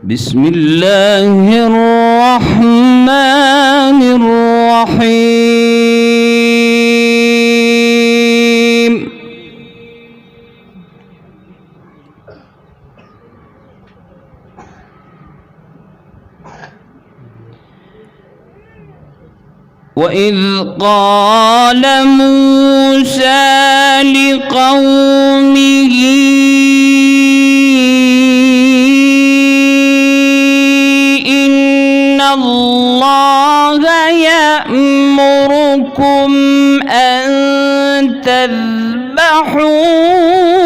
بسم الله الرحمن الرحيم. وإذ قال موسى لقومه إن الله يأمركم أن تذبحوا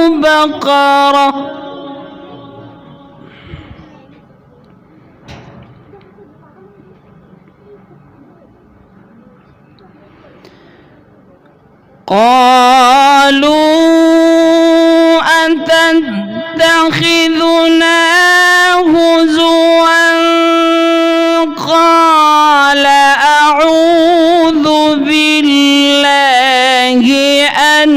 بقرة قالوا أتتخذنا هزوا قال أعوذ بالله أن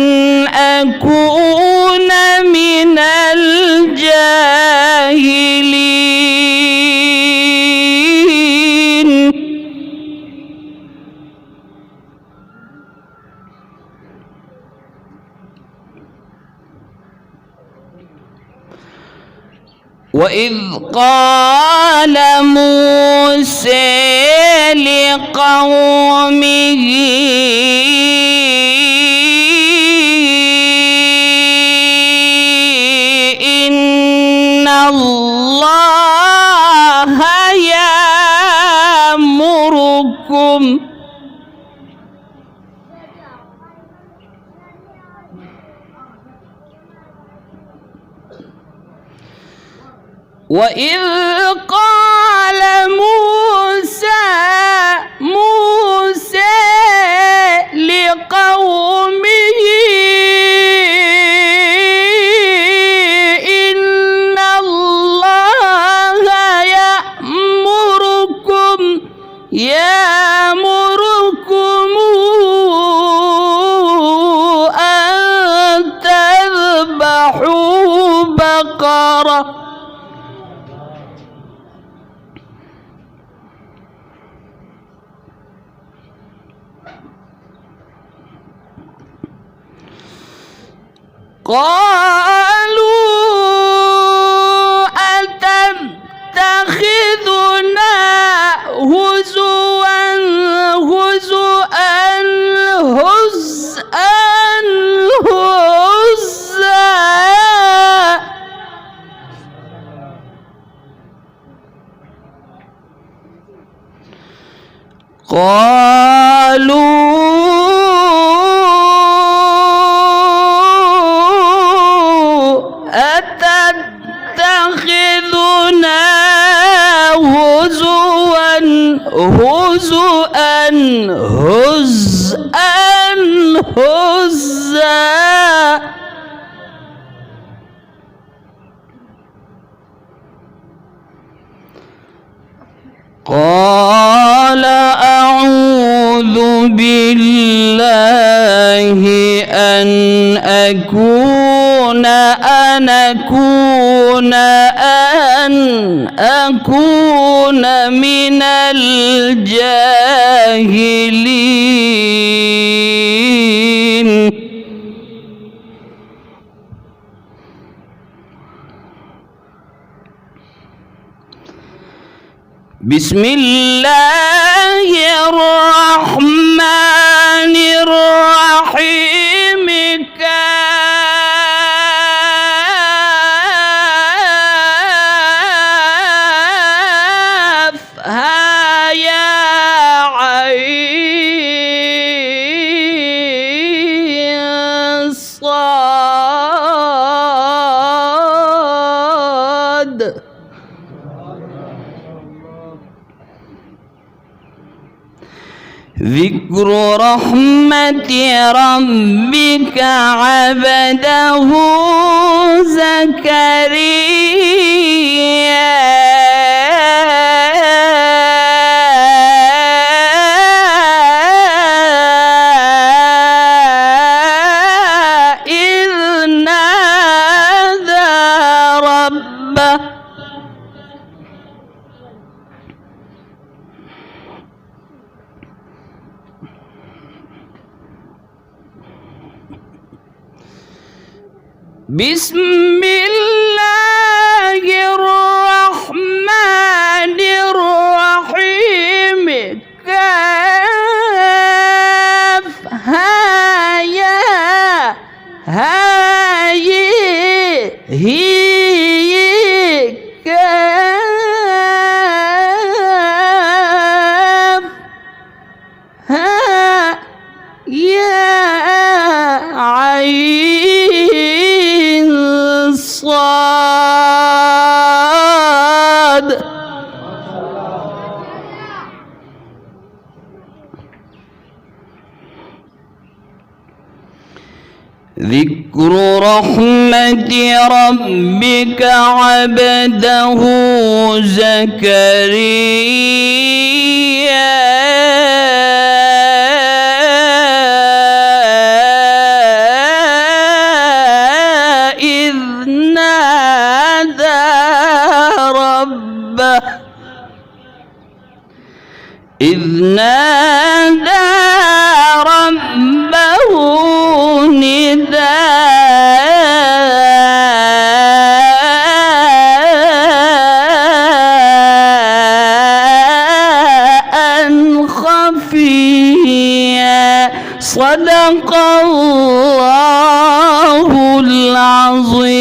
أكون من الجاهلين. وإذ قال موسى لقومه إن الله يأمركم وإذ قال موسى لقومه إن الله يأمركم أن تذبحوا بقرة قالوا أتتخذنا هزوا هزءا قال أعوذ بالله أن أكون من الجاهلين. بسم الله الرحمن الرحيم. كافها يا عين صاد. ذكر رحمة ربك عبده زكريا إذ نادى ربه بسم الله الرحمن الرحيم كافها يا هي كافها يا عين صاد. ذكر رحمة ربك عبده زكريا إذ نادى ربه نداء خفيا. صدق الله العظيم.